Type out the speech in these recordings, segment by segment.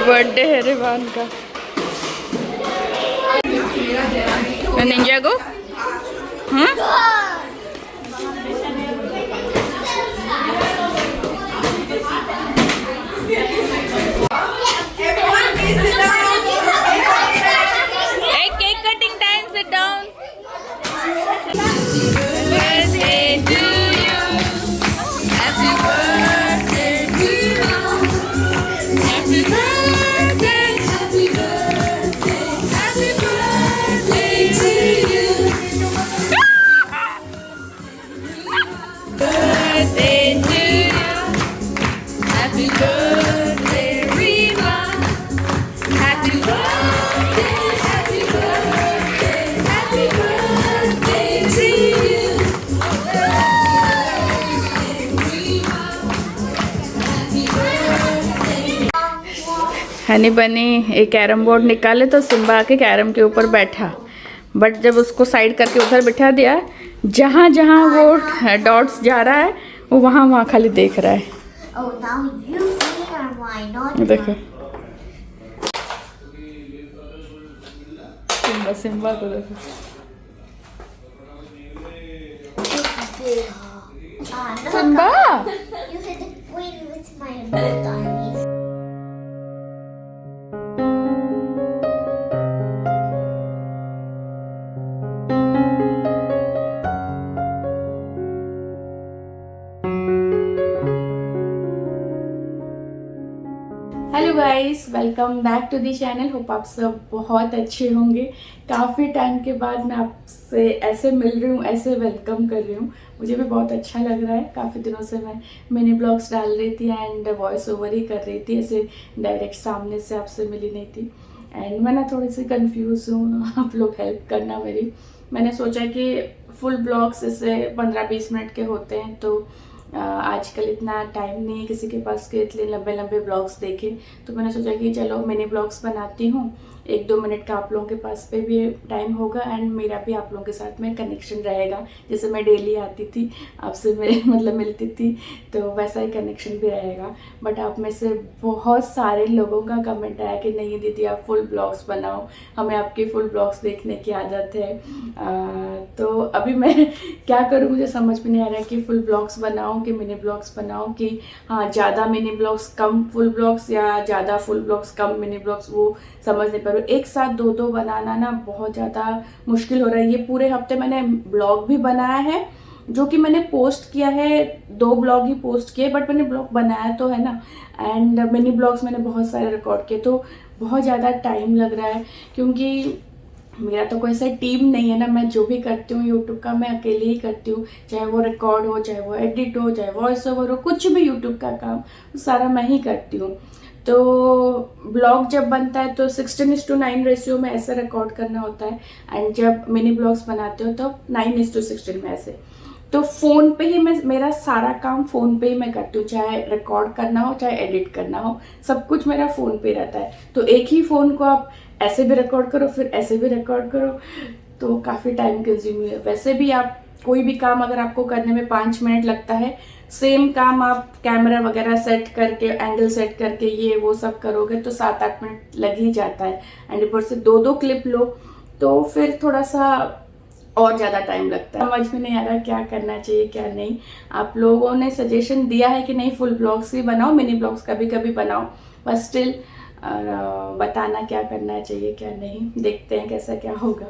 Birthday है रिवान का। Ninja को cake cutting time, sit down. Honey बनी एक कैरम बोर्ड निकाले तो सिम्बा आके कैरम के ऊपर बैठा, बट जब उसको साइड करके उधर बिठा दिया, जहाँ जहाँ वो डॉट्स जा रहा है वो वहाँ वहाँ खाली देख रहा है। देखो सिम्बा, सिम्बा को देखो। Simba hello guys, welcome back to the channel. Hope आप सब बहुत अच्छे होंगे। काफ़ी टाइम के बाद मैं आपसे ऐसे मिल रही हूँ, ऐसे वेलकम कर रही हूँ, मुझे भी बहुत अच्छा लग रहा है। काफ़ी दिनों से मैं मिनी ब्लॉग्स डाल रही थी एंड वॉइस ओवर ही कर रही थी, ऐसे डायरेक्ट सामने से आपसे मिली नहीं थी। एंड मैं ना थोड़ी सी कंफ्यूज हूँ, आप लोग हेल्प करना मेरी। मैंने सोचा कि फुल ब्लॉग्स जैसे 15-20 मिनट के होते हैं, तो आजकल इतना टाइम नहीं है किसी के पास के इतने लंबे लंबे ब्लॉग्स देखें, तो मैंने सोचा कि चलो मिनी ब्लॉग्स बनाती हूँ। 1-2 मिनट का आप लोगों के पास पे भी टाइम होगा एंड मेरा भी आप लोगों के साथ में कनेक्शन रहेगा। जैसे मैं डेली आती थी आपसे मतलब मिलती थी, तो वैसा ही कनेक्शन भी रहेगा। बट आप में से बहुत सारे लोगों का कमेंट आया कि नहीं दीदी आप फुल ब्लॉग्स बनाओ, हमें आपके फुल ब्लॉग्स देखने की आदत है। तो अभी मैं क्या करूँ, मुझे समझ में नहीं आ रहा है कि फुल ब्लॉग्स बनाऊँ कि मिनी ब्लॉग्स बनाऊँ, कि हाँ ज़्यादा मिनी ब्लॉग्स कम फुल ब्लॉग्स या ज़्यादा फुल ब्लॉग्स कम मिनी ब्लॉग्स, वो समझ नहीं पा रही। एक साथ दो बनाना ना बहुत ज़्यादा मुश्किल हो रहा है। ये पूरे हफ्ते मैंने ब्लॉग भी बनाया है, जो कि मैंने पोस्ट किया है, 2 ब्लॉग ही पोस्ट किए, बट मैंने ब्लॉग बनाया तो है ना। एंड मिनी ब्लॉग्स मैंने बहुत सारे रिकॉर्ड किए, तो बहुत ज़्यादा टाइम लग रहा है, क्योंकि मेरा तो कोई सा टीम नहीं है ना। मैं जो भी करती हूँ यूट्यूब का मैं अकेले ही करती हूँ, चाहे वो रिकॉर्ड हो, चाहे वो एडिट हो, चाहे वॉइस ओवर हो, कुछ भी यूट्यूब का काम सारा मैं ही करती हूँ। तो ब्लॉग जब बनता है तो 16:9 रेशियो में ऐसे रिकॉर्ड करना होता है, एंड जब मिनी ब्लॉग्स बनाते हो तो 9:16 में ऐसे। तो फ़ोन पे ही मैं, मेरा सारा काम फ़ोन पे ही मैं करती हूँ, चाहे रिकॉर्ड करना हो चाहे एडिट करना हो, सब कुछ मेरा फ़ोन पे रहता है। तो एक ही फ़ोन को आप ऐसे भी रिकॉर्ड करो फिर ऐसे भी रिकॉर्ड करो, तो काफ़ी टाइम कंज्यूमिंग है। वैसे भी आप कोई भी काम अगर आपको करने में 5 मिनट लगता है, सेम काम आप कैमरा वगैरह सेट करके, एंगल सेट करके, ये वो सब करोगे तो 7-8 मिनट लग ही जाता है। एंड ऊपर से 2-2 क्लिप लो तो फिर थोड़ा सा और ज़्यादा टाइम लगता है। समझ में नहीं आ रहा क्या करना चाहिए क्या नहीं। आप लोगों ने सजेशन दिया है कि नहीं फुल ब्लॉग्स भी बनाओ, मिनी ब्लॉग्स कभी कभी बनाओ, बट स्टिल बताना क्या करना चाहिए क्या नहीं, देखते हैं कैसा क्या होगा।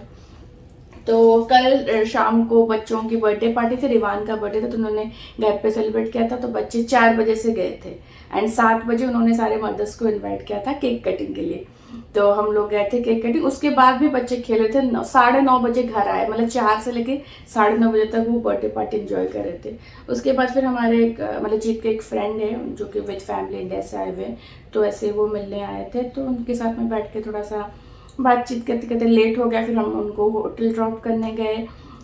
तो कल शाम को बच्चों की बर्थडे पार्टी थी, रिवान का बर्थडे था, तो उन्होंने घर पे सेलिब्रेट किया था। तो बच्चे 4 बजे से गए थे एंड 7 बजे उन्होंने सारे मदर्स को इनवाइट किया था केक कटिंग के लिए। तो हम लोग गए थे केक कटिंग, उसके बाद भी बच्चे खेले थे। 9:30 बजे घर आए, मतलब 4 से लेके 9:30 बजे तक वो बर्थडे पार्टी एंजॉय कर रहे थे। उसके बाद फिर हमारे एक मतलब जीत के एक फ्रेंड है जो कि विद फैमिली इंडिया से आए हुए, तो ऐसे वो मिलने आए थे, तो उनके साथ में बैठ के थोड़ा सा बातचीत करते करते लेट हो गया। फिर हम उनको होटल ड्रॉप करने गए,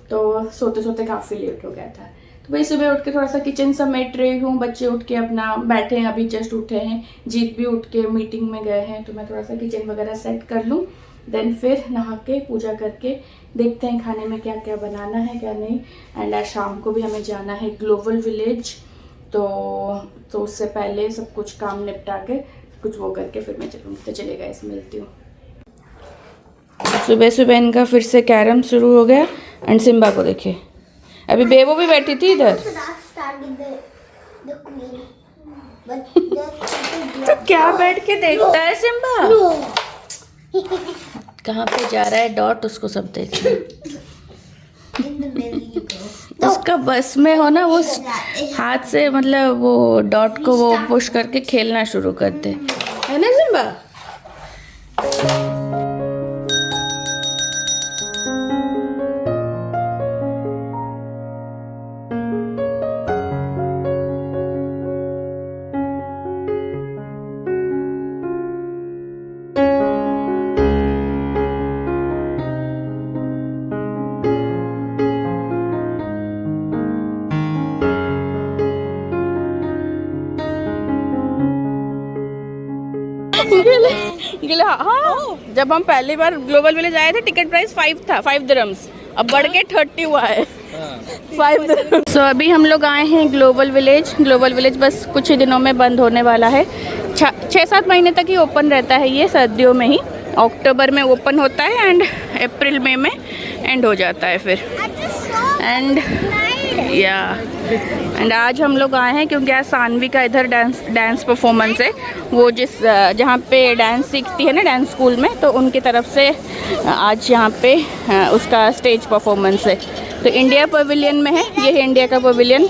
तो सोते सोते काफ़ी लेट हो गया था। तो वही सुबह उठ के थोड़ा सा किचन समेट रही हूँ, बच्चे उठ के अपना बैठे हैं, अभी जस्ट उठे हैं, जीत भी उठ के मीटिंग में गए हैं, तो मैं थोड़ा सा किचन वगैरह सेट कर लूँ, देन फिर नहा के पूजा करके देखते हैं खाने में क्या क्या बनाना है क्या नहीं। एंड आज शाम को भी हमें जाना है ग्लोबल विलेज, तो उससे पहले सब कुछ काम निपटा के कुछ वो करके फिर मैं चलूँगी। तो चलेगा, ऐसे मिलती हूँ। सुबह सुबह इनका फिर से कैरम शुरू हो गया। एंड सिम्बा को देखिए, अभी बेबो भी बैठी थी इधर। तो क्या बैठ के देखता है सिम्बा? कहाँ पे जा रहा है डॉट, उसको सब देखना। उसका बस में हो ना, वो हाथ से मतलब वो डॉट को वो पुश करके खेलना शुरू करते है ना सिम्बा? हाँ, जब हम पहली बार ग्लोबल विलेज आए थे टिकट प्राइस 5 था, 5 दिरहम्स। अब बढ़ के 30 हुआ है। 5 दिरहम्स। So, अभी हम लोग आए हैं ग्लोबल विलेज। ग्लोबल विलेज बस कुछ ही दिनों में बंद होने वाला है। 6-7 महीने तक ही ओपन रहता है ये, सर्दियों में ही। अक्टूबर में ओपन होता है एंड अप्रैल मई में एंड हो जाता है फिर। एंड आज हम लोग आए हैं क्योंकि आज सानवी का इधर डांस परफॉर्मेंस है। वो जहाँ पे डांस सीखती है ना, डांस स्कूल में, तो उनकी तरफ से आज यहाँ पे उसका स्टेज परफॉर्मेंस है। तो इंडिया पवेलियन में है, ये है इंडिया का पवेलियन।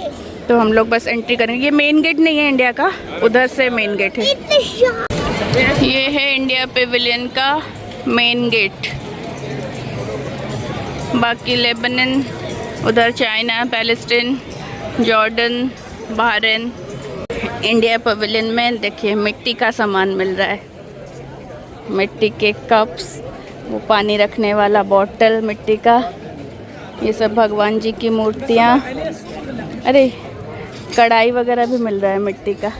तो हम लोग बस एंट्री करेंगे। ये मेन गेट नहीं है इंडिया का, उधर से मेन गेट है। ये है इंडिया पवेलियन का मेन गेट। बाकी लेबनान, उधर China, Palestine, Jordan, Bahrain. India pavilion में देखिए मिट्टी का सामान मिल रहा है। मिट्टी के कप्स, वो पानी रखने वाला बॉटल मिट्टी का, ये सब भगवान जी की मूर्तियाँ। अरे कढ़ाई वगैरह भी मिल रहा है मिट्टी का।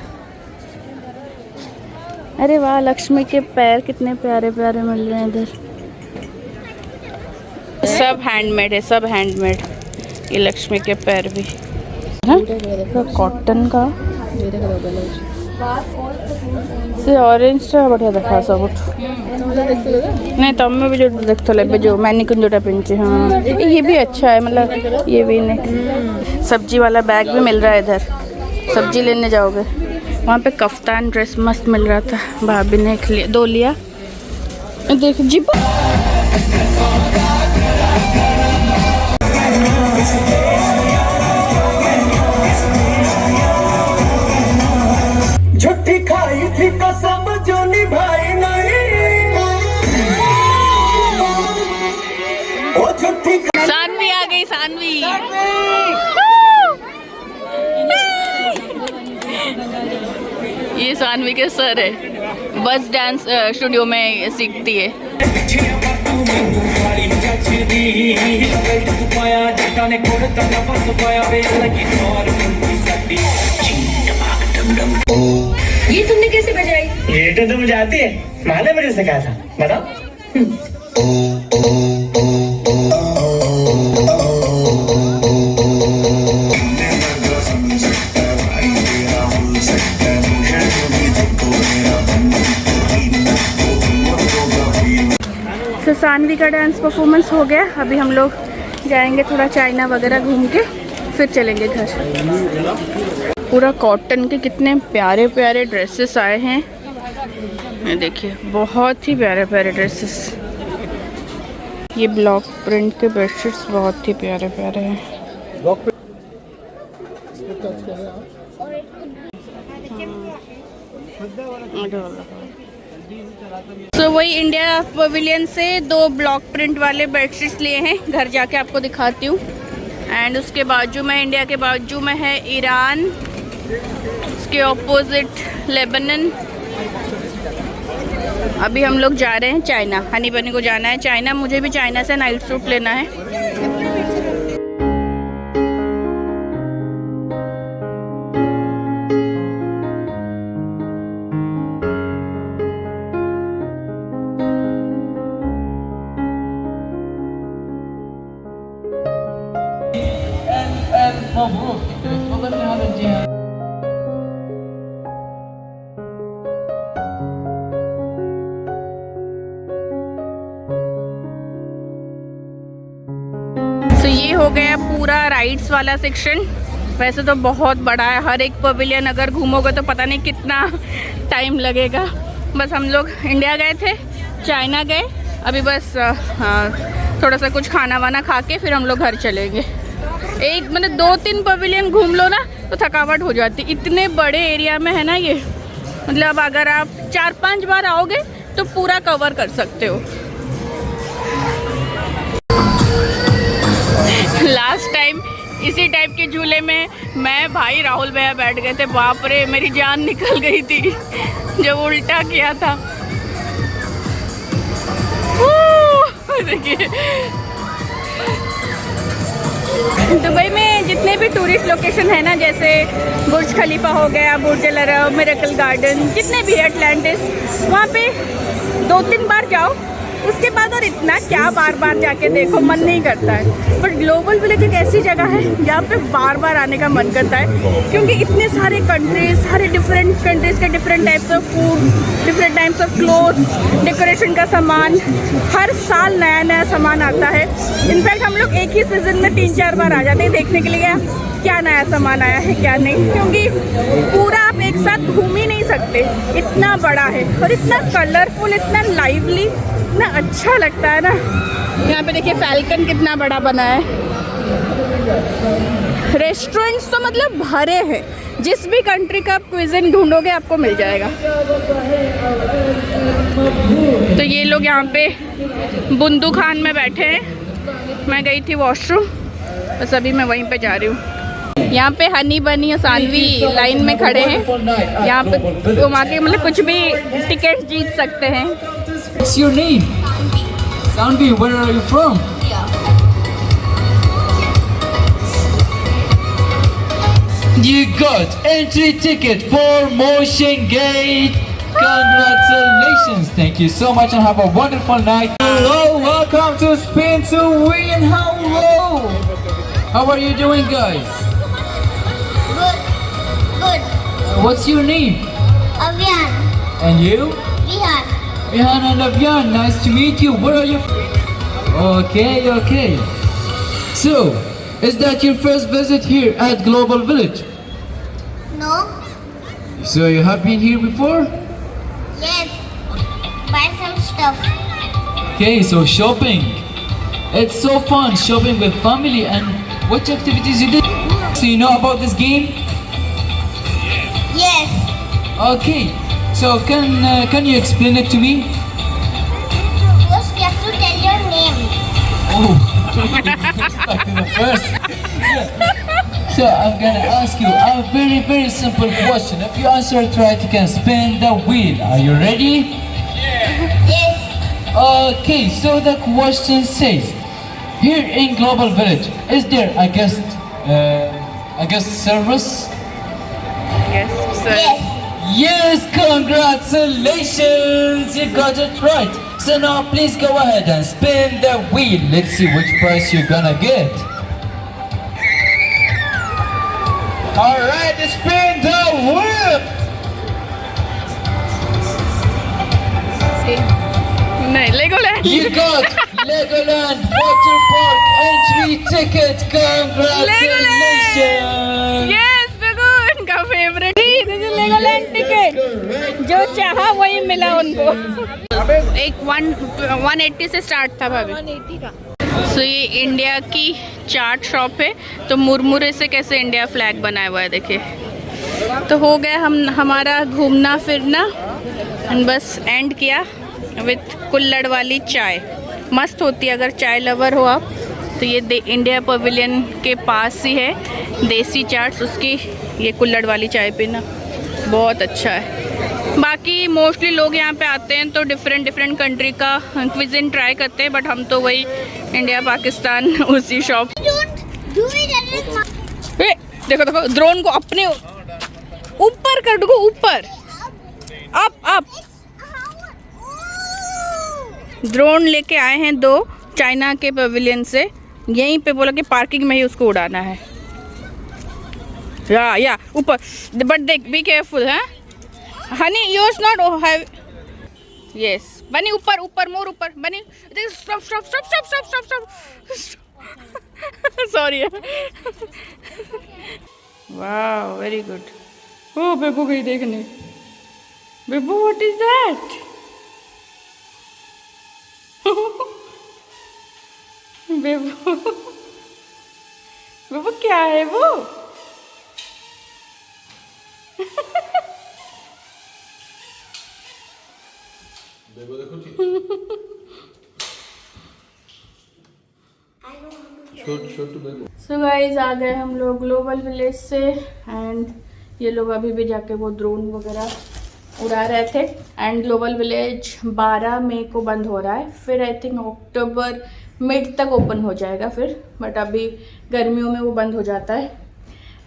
अरे वाह, लक्ष्मी के पैर कितने प्यारे प्यारे मिल रहे हैं इधर। सब हैंडमेड है, सब हैंडमेड। ये लक्ष्मी के पैर भी कॉटन का से ऑरेंज टा बढ़िया देखा सब नहीं तब में भी जो देखते लगे जो मैंने कुछ जोटा पिंचे। हाँ ये भी अच्छा है, मतलब ये भी नहीं। सब्जी वाला बैग भी मिल रहा है इधर, सब्जी लेने जाओगे। वहाँ पे कफ्तान ड्रेस मस्त मिल रहा था, भाभी ने 2 लिया। देख जिप झूठी खाई थी कसम जो निभाई नहीं, वो झूठी। सानवी आ गई, सानवी। ये सानवी के सर है, बस डांस स्टूडियो में सीखती है। ये तुमने कैसे बजाई? ये तो तुम जाती है, माँ ने मुझे सिखाया था, बताओ। तो सानवी का डांस परफॉर्मेंस हो गया। अभी हम लोग जाएंगे थोड़ा चाइना वगैरह घूम के फिर चलेंगे घर। पूरा कॉटन के कितने प्यारे प्यारे ड्रेसेस आए हैं, ये देखिए बहुत ही प्यारे प्यारे ड्रेसेस। ये ब्लॉक प्रिंट के बेडशीट्स बहुत ही प्यारे प्यारे हैं। तो वही इंडिया पवेलियन से 2 ब्लॉक प्रिंट वाले बेडशीट्स लिए हैं, घर जाके आपको दिखाती हूँ। एंड उसके बाजू में, इंडिया के बाजू में है ईरान, उसके ऑपोजिट लेबनान। अभी हम लोग जा रहे हैं चाइना, हनी बनी को जाना है चाइना। मुझे भी चाइना से नाइट सूट लेना है। ये हो गया पूरा राइड्स वाला सेक्शन। वैसे तो बहुत बड़ा है, हर एक पवेलियन अगर घूमोगे तो पता नहीं कितना टाइम लगेगा। बस हम लोग इंडिया गए थे, चाइना गए, अभी बस थोड़ा सा कुछ खाना वाना खा के फिर हम लोग घर चलेंगे। एक मतलब 2-3 पवेलियन घूम लो ना तो थकावट हो जाती। इतने बड़े एरिया में है ना ये, मतलब अगर आप 4-5 बार आओगे तो पूरा कवर कर सकते हो। लास्ट टाइम इसी टाइप के झूले में मैं, भाई, राहुल भैया बैठ गए थे। बाप रे, मेरी जान निकल गई थी जब उल्टा किया था। देखिए दुबई में जितने भी टूरिस्ट लोकेशन है ना, जैसे बुर्ज खलीफा हो गया, बुर्ज अल अरब, मिरेकल गार्डन, जितने भी एटलांटिस, वहाँ पे 2-3 बार जाओ, उसके बाद और इतना क्या बार बार जाके देखो, मन नहीं करता है। बट ग्लोबल विलेज एक ऐसी जगह है जहाँ पे बार बार आने का मन करता है, क्योंकि इतने सारे कंट्रीज, सारे डिफरेंट कंट्रीज के different types of food, different types of clothes, decoration का सामान, हर साल नया नया सामान आता है। इनफैक्ट हम लोग एक ही सीज़न में 3-4 बार आ जाते हैं देखने के लिए क्या नया सामान आया है क्या नहीं, क्योंकि पूरा आप एक साथ घूम ही नहीं सकते, इतना बड़ा है और इतना कलरफुल, इतना लाइवली, इतना अच्छा लगता है ना। यहाँ पे देखिए फैल्कन कितना बड़ा बना है। रेस्टोरेंट्स तो मतलब भरे हैं, जिस भी कंट्री का आप क्विज़िन ढूंढोगे आपको मिल जाएगा। तो ये लोग यहाँ पे बुंदू खान में बैठे हैं। मैं गई थी वॉशरूम, बस अभी मैं वहीं पे जा रही हूँ। यहाँ पे हनी बनी और सानवी लाइन में खड़े हैं। यहाँ पे घुमा के मतलब कुछ भी टिकट जीत सकते हैं। What's your name? Sanvi, where are you from? You got entry ticket for Motion Gate. Congratulations. Thank you so much and have a wonderful night. Hello, welcome to Spin to Win. Hello. How are you doing, guys? Good. What's your name? Avian. And you? Vihan. Rehan and Avian, nice to meet you. Where are you from? Okay. So, is that your first visit here at Global Village? No. So you have been here before? Yes. Buy some stuff. Okay, so shopping. It's so fun shopping with family. And what activities you did? So you know about this game? Yes. Okay. So can you explain it to me? First you have to tell your name. Oh. First. So I'm gonna ask you a very simple question. If you answer it right, you can spin the wheel. Are you ready? Yes. Okay, so the question says, here in Global Village, is there a guest service? Yes, sir. Yes. Yes, congratulations! You got it right. So now please go ahead and spin the wheel. Let's see which price you're gonna get. Alright, spin the wheel! नहीं, Legoland. You got Legoland Water Park entry ticket. Congratulations! Yes, बिल्कुल इनका favourite ही Legoland ticket, जो चाहा वही मिला उनको। एक 180 से स्टार्ट था भाभी। 180 का। सो ये इंडिया की चाट शॉप है। तो मुरमुरे से कैसे इंडिया फ्लैग बनाया हुआ है देखिए। तो हो गया हमारा घूमना फिरना, एंड बस एंड किया विथ कुल्हड़ वाली चाय। मस्त होती है, अगर चाय लवर हो आप तो ये इंडिया पवेलियन के पास ही है देसी चाट्स, उसकी ये कुल्हड़ वाली चाय पीना बहुत अच्छा है। बाकी मोस्टली लोग यहाँ पे आते हैं तो डिफरेंट कंट्री का क्विज़िन ट्राई करते हैं, बट हम तो वही इंडिया पाकिस्तान उसी शॉप। Do it. देखो ड्रोन को अपने ऊपर कर दो, ऊपर अप। ड्रोन लेके आए हैं 2 चाइना के पवेलियन से, यहीं पे बोला कि पार्किंग में ही उसको उड़ाना है। या ऊपर, बट देख बी केयरफुल है Honey, yours not have. Yes बनी, ऊपर मोर ऊपर बनी। स्टॉप। सॉरी। वाह वेरी गुड। ओ बेबू गई देखने। बेबू व्हाट इज दैट? बेबू बेबू क्या है वो? सो गाइस आ गए हम लोग ग्लोबल विलेज से एंड ये लोग अभी भी जाके वो ड्रोन वगैरह उड़ा रहे थे। एंड ग्लोबल विलेज 12 मई को बंद हो रहा है, फिर आई थिंक अक्टूबर मिड तक ओपन हो जाएगा फिर, बट अभी गर्मियों में वो बंद हो जाता है।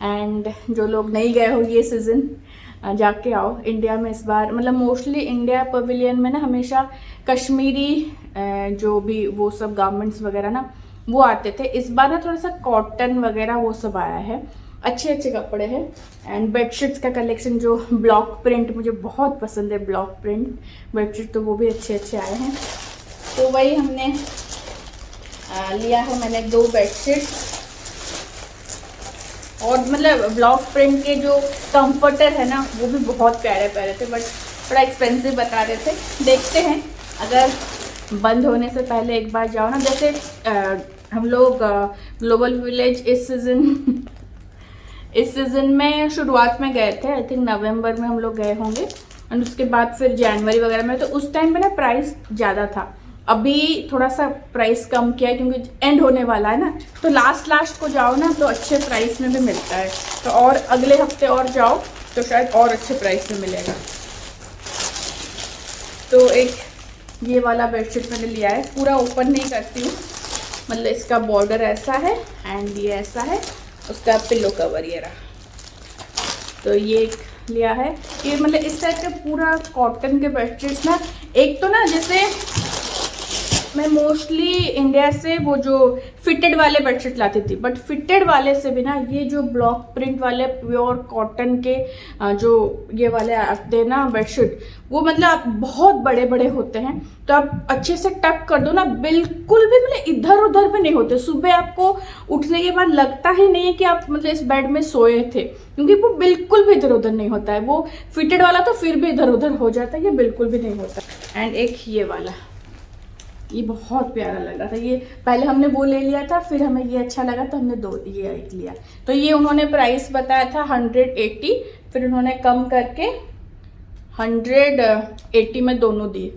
एंड जो लोग नहीं गए हो ये सीज़न जाके आओ। इंडिया में इस बार मतलब मोस्टली इंडिया पवेलियन में ना हमेशा कश्मीरी जो भी वो सब गारमेंट्स वगैरह ना वो आते थे। इस बार ना थोड़ा सा कॉटन वगैरह वो सब आया है, अच्छे अच्छे कपड़े हैं। एंड बेडशीट्स का कलेक्शन जो ब्लॉक प्रिंट मुझे बहुत पसंद है, ब्लॉक प्रिंट बेडशीट तो वो भी अच्छे अच्छे आए हैं। तो वही हमने लिया है मैंने 2 बेडशीट। और मतलब ब्लॉक प्रिंट के जो कंफर्टर है ना वो भी बहुत प्यारे प्यारे थे, बट थोड़ा एक्सपेंसिव बता रहे थे। देखते हैं अगर बंद होने से पहले एक बार जाओ ना। जैसे हम लोग ग्लोबल विलेज इस सीज़न में शुरुआत में गए थे, आई थिंक नवंबर में हम लोग गए होंगे। एंड उसके बाद फिर जनवरी वगैरह में, तो उस टाइम पे ना प्राइस ज़्यादा था। अभी थोड़ा सा प्राइस कम किया है क्योंकि एंड होने वाला है ना, तो लास्ट को जाओ ना तो अच्छे प्राइस में भी मिलता है। तो और अगले हफ्ते और जाओ तो शायद और अच्छे प्राइस में मिलेगा। तो एक ये वाला बेडशीट मैंने लिया है, पूरा ओपन नहीं करती हूँ, मतलब इसका बॉर्डर ऐसा है एंड ये ऐसा है, उसका पिलो कवर ये रहा। तो ये एक लिया है, ये मतलब इस टाइप के पूरा कॉटन के बेडशीट्स ना। एक तो ना जैसे मैं मोस्टली इंडिया से वो जो फिटेड वाले बेडशीट लाती थी, बट फिटेड वाले से भी ना ये जो ब्लॉक प्रिंट वाले प्योर कॉटन के जो ये वाले आते हैं ना बेडशीट, वो मतलब बहुत बड़े बड़े होते हैं। तो आप अच्छे से टक कर दो ना, बिल्कुल भी मतलब इधर उधर भी नहीं होते। सुबह आपको उठने के बाद लगता ही नहीं है कि आप मतलब इस बेड में सोए थे, क्योंकि वो बिल्कुल भी इधर उधर नहीं होता है। वो फिटेड वाला तो फिर भी इधर उधर हो जाता है, ये बिल्कुल भी नहीं होता। एंड एक ये वाला, ये बहुत प्यारा लगा था। ये पहले हमने वो ले लिया था, फिर हमें ये अच्छा लगा तो हमने 2 ये एक लिया। तो ये उन्होंने प्राइस बताया था 180, फिर उन्होंने कम करके 180 में दोनों दिए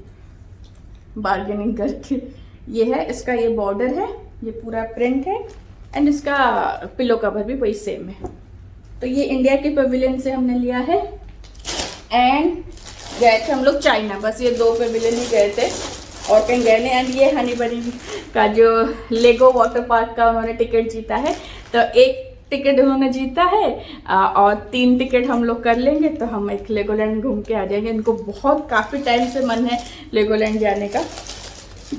बार्गेनिंग करके। ये है इसका, ये बॉर्डर है, ये पूरा प्रिंट है एंड इसका पिलो कवर भी वही सेम है। तो ये इंडिया के पवेलियन से हमने लिया है। एंड गए थे हम लोग चाइना, बस ये 2 पवेलियन ही गए थे और कहीं गए नहीं। एंड ये हनी बनी का जो लेगो वाटर पार्क का उन्होंने टिकट जीता है, तो 1 टिकट उन्होंने जीता है और 3 टिकट हम लोग कर लेंगे तो हम एक लेगोलैंड घूम के आ जाएंगे। इनको बहुत काफ़ी टाइम से मन है लेगोलैंड जाने का।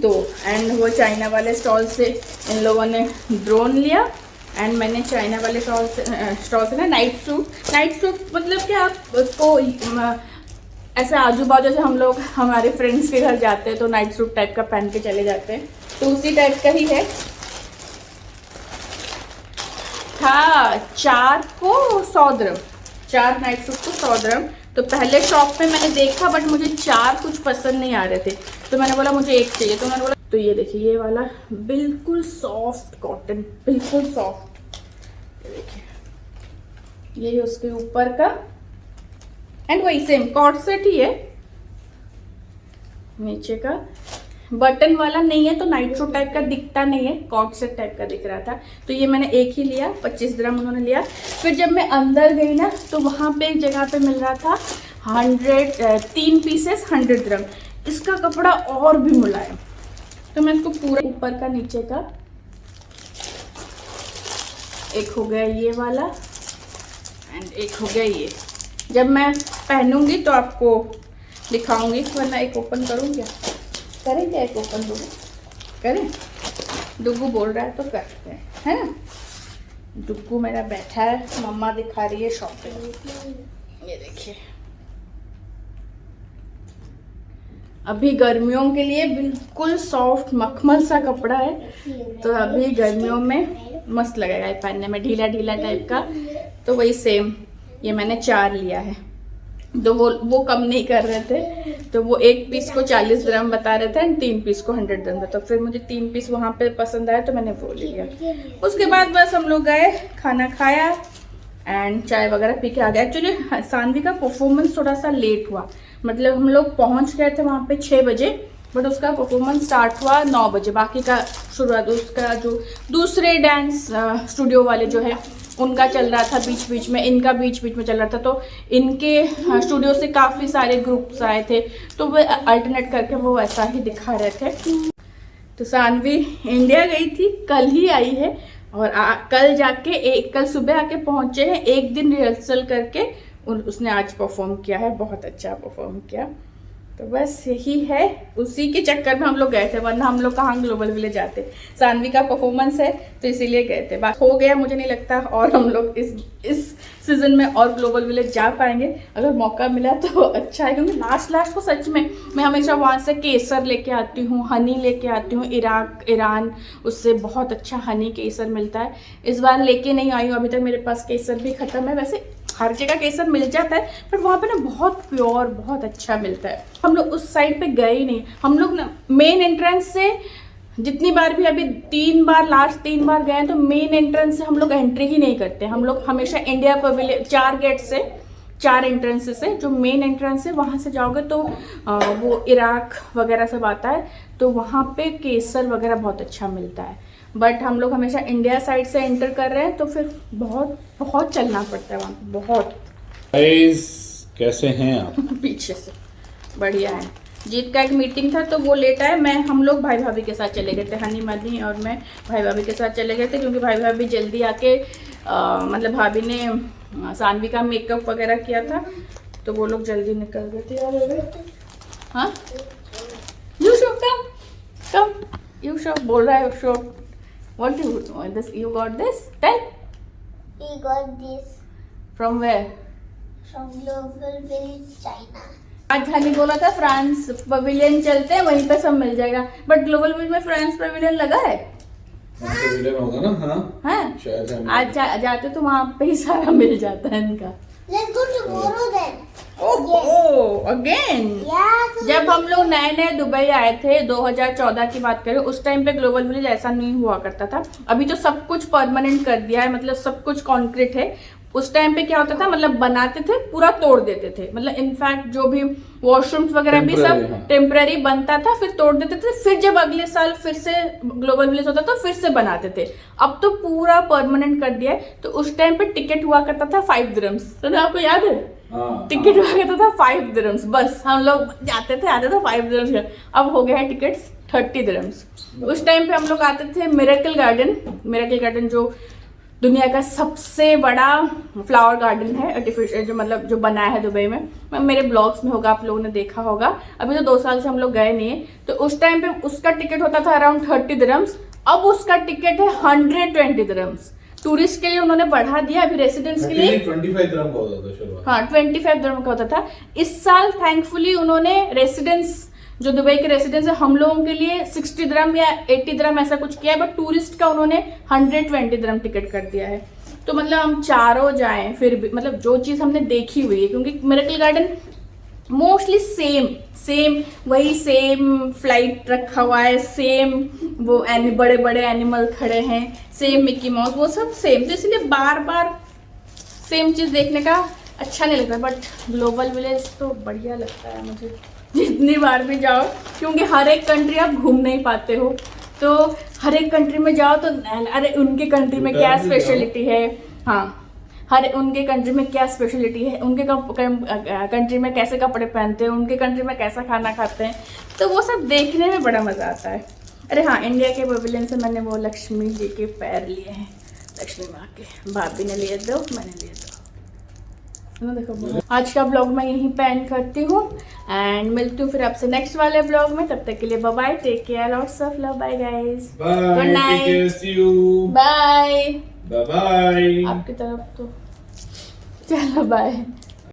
तो एंड वो चाइना वाले स्टॉल से इन लोगों ने ड्रोन लिया एंड मैंने चाइना वाले स्टॉल से ना नाइट सूट मतलब कि आप उसको ऐसे आजू बाजू से हम लोग हमारे फ्रेंड्स के घर जाते हैं तो नाइट सूट टाइप का पहन के चले जाते हैं, तो उसी टाइप का ही है। था 4 को 100 दिरहम, 4 नाइट सूट को 100 दिरहम। तो पहले शॉप पे मैंने देखा बट मुझे 4 कुछ पसंद नहीं आ रहे थे, तो मैंने बोला मुझे 1 चाहिए। तो मैंने बोला, तो ये देखिए ये वाला बिल्कुल सॉफ्ट कॉटन, बिल्कुल सॉफ्ट, ये देखिए ये उसके ऊपर का एंड वही सेम कॉट सेट ही है। नीचे का बटन वाला नहीं है तो नाइट सूट टाइप का दिखता नहीं है, कॉट सेट टाइप का दिख रहा था। तो ये मैंने एक ही लिया, 25 दिरहम उन्होंने लिया। फिर जब मैं अंदर गई ना तो वहाँ पे एक जगह पे मिल रहा था 3 पीसेस 100 दिरहम। इसका कपड़ा और भी मुलायम, तो मैं इसको पूरा ऊपर का नीचे का एक हो गया ये वाला एंड एक हो गया ये। जब मैं पहनूंगी तो आपको दिखाऊंगी, वरना एक ओपन करूँ क्या? करें क्या? एक ओपन दूँ करें? डुग्गू बोल रहा है तो करते हैं, है ना? डुग्गू मेरा बैठा है, मम्मा दिखा रही है शॉपिंग। ये देखिए अभी गर्मियों के लिए बिल्कुल सॉफ्ट मखमल सा कपड़ा है, तो अभी गर्मियों में मस्त लगेगा ये पहनने में, ढीला ढीला टाइप का। तो वही सेम ये मैंने 4 लिया है। तो वो कम नहीं कर रहे थे, तो वो एक पीस को 40 dirham बता रहे थे एंड 3 पीस को 100 dirham। तो फिर मुझे 3 पीस वहाँ पे पसंद आया तो मैंने वो ले लिया। उसके बाद बस हम लोग गए, खाना खाया एंड चाय वगैरह पी के आ गए। एक्चुअली सानवी का परफॉर्मेंस थोड़ा सा लेट हुआ, मतलब हम लोग पहुँच गए थे वहाँ पे 6 बजे, बट उसका परफॉर्मेंस स्टार्ट हुआ 9 बजे। बाकी का शुरुआत उसका जो दूसरे डांस स्टूडियो वाले जो है उनका चल रहा था बीच बीच में, इनका बीच बीच में चल रहा था। तो इनके स्टूडियो से काफ़ी सारे ग्रुप्स आए थे, तो वो अल्टरनेट करके वो वैसा ही दिखा रहे थे। तो सानवी इंडिया गई थी, कल ही आई है और कल जाके कल सुबह आके पहुँचे हैं। एक दिन रिहर्सल करके उसने आज परफॉर्म किया है, बहुत अच्छा परफॉर्म किया। तो बस यही है, उसी के चक्कर में हम लोग गए थे, वरना हम लोग कहाँ ग्लोबल विलेज जाते। सानवी का परफॉर्मेंस है तो इसीलिए गए थे। बात हो गया, मुझे नहीं लगता और हम लोग इस सीजन में और ग्लोबल विलेज जा पाएंगे। अगर मौका मिला तो अच्छा है, क्योंकि लास्ट को सच में मैं हमेशा वहाँ से केसर लेके आती हूँ, हनी लेके आती हूँ। इराक, ईरान, उससे बहुत अच्छा हनी केसर मिलता है। इस बार लेके नहीं आई हूँ, अभी तक मेरे पास केसर भी ख़त्म है। वैसे हर जगह केसर मिल जाता है, पर वहाँ पे ना बहुत प्योर, बहुत अच्छा मिलता है। हम लोग उस साइड पे गए ही नहीं। हम लोग ना मेन एंट्रेंस से जितनी बार भी, अभी 3 बार, लास्ट 3 बार गए हैं, तो मेन एंट्रेंस से हम लोग एंट्री ही नहीं करते। हम लोग हमेशा इंडिया पवेलियन 4 गेट से, 4 एंट्रेंस से जो मेन एंट्रेंस है वहाँ से जाओगे तो वो इराक वगैरह सब आता है, तो वहाँ पे केसर वगैरह बहुत अच्छा मिलता है। बट हम लोग हमेशा इंडिया साइड से एंटर कर रहे हैं, तो फिर बहुत चलना पड़ता है वहाँ पे, बहुत। गाइस कैसे हैं आप? पीछे से बढ़िया है। जीत का एक मीटिंग था तो वो लेट आए। हम लोग भाई भाभी के साथ चले गए थे, हनी मनी और मैं भाई भाभी के साथ चले गए थे, क्योंकि भाई भाभी जल्दी आके मतलब भाभी ने सानवी का मेकअप वगैरह किया था, तो वो लोग जल्दी निकल गए थे यार। हाँ, you show come you show बोल रहा है show. What do you got this? Tell. We got this From where? from Global Village, China. आज हनी बोला था फ्रांस पवेलियन चलते हैं, वहीं पे सब मिल जाएगा। बट ग्लोबल विलेज में फ्रांस पवेलियन लगा है, पवेलियन होगा ना? हाँ हैं? शायद है। आज जाते तो वहाँ पे ही सारा मिल जाता है इनका। Let's go tomorrow then. Oh again. Yeah. जब हम लोग नए दुबई आए थे, 2014 की बात करें, उस टाइम पे ग्लोबल विलेज ऐसा नहीं हुआ करता था। अभी तो सब कुछ परमानेंट कर दिया है, मतलब सब कुछ कंक्रीट है। उस टाइम पे क्या होता था, मतलब बनाते थे पूरा तोड़ देते थे, मतलब इनफैक्ट जो भी वॉशरूम्स वगैरह भी सब टेम्पररी बनता था, फिर तोड़ देते थे, फिर जब अगले साल फिर से ग्लोबल विलेज होता था फिर से बनाते थे। अब तो पूरा परमानेंट कर दिया है। तो उस टाइम पे टिकट हुआ करता था 5 dirhams, तो आपको याद है? टिकट हुआ करता था 5 dirhams, बस हम लोग जाते थे, आते थे 5 dirhams का। अब हो गया है टिकट्स 30 dirhams। उस टाइम पे हम लोग आते थे मिरेकल गार्डन जो दुनिया का सबसे बड़ा फ्लावर गार्डन है आर्टिफिशियल, जो मतलब जो बना है दुबई में। मेरे ब्लॉग्स में होगा, आप लोगों ने देखा होगा। अभी तो 2 साल से हम लोग गए नहीं है। तो उस टाइम पे उसका टिकट होता था अराउंड 30 dirhams, अब उसका टिकट है 120 dirhams। टूरिस्ट के लिए उन्होंने बढ़ा दिया, अभी रेसिडेंट्स के लिए 25 dirham का होता था शुरुआत। हाँ 25 dirham का होता था। इस साल थैंकफुली उन्होंने रेसिडेंट्स, जो दुबई के रेसिडेंस है, हम लोगों के लिए 60 dirham या 80 dirham ऐसा कुछ किया है, बट टूरिस्ट का उन्होंने 120 dirham टिकट कर दिया है। तो मतलब हम चारों जाएं फिर भी, मतलब जो चीज़ हमने देखी हुई है, क्योंकि मिरेकल गार्डन मोस्टली सेम वही सेम फ्लाइट रखा हुआ है, सेम वो बड़े बड़े एनिमल खड़े हैं, सेम मिकी माउस, वो सब सेम। तो इसलिए बार सेम चीज़ देखने का अच्छा नहीं लगता। बट ग्लोबल विलेज तो बढ़िया लगता है मुझे, जितनी बार भी जाओ, क्योंकि हर एक कंट्री आप घूम नहीं पाते हो। तो हर एक कंट्री में जाओ तो अरे उनके कंट्री में क्या स्पेशलिटी है, हाँ उनके कंट्री में क्या स्पेशलिटी है, उनके कंट्री में कैसे कपड़े पहनते हैं, उनके कंट्री में कैसा खाना खाते हैं, तो वो सब देखने में बड़ा मज़ा आता है। अरे हाँ, इंडिया के पवेलियन से मैंने वो लक्ष्मी जी के पैर लिए हैं, लक्ष्मी माँ के। भाभी ने लिए दो, मैंने लिए दो। देखो आज का ब्लॉग मैं यहीं पे एंड करती हूँ एंड मिलती हूँ फिर आपसे नेक्स्ट वाले ब्लॉग में। तब तक के लिए bye bye, take care, lots of love, bye guys, good night, bye bye. आपकी तरफ तो चलो बाय।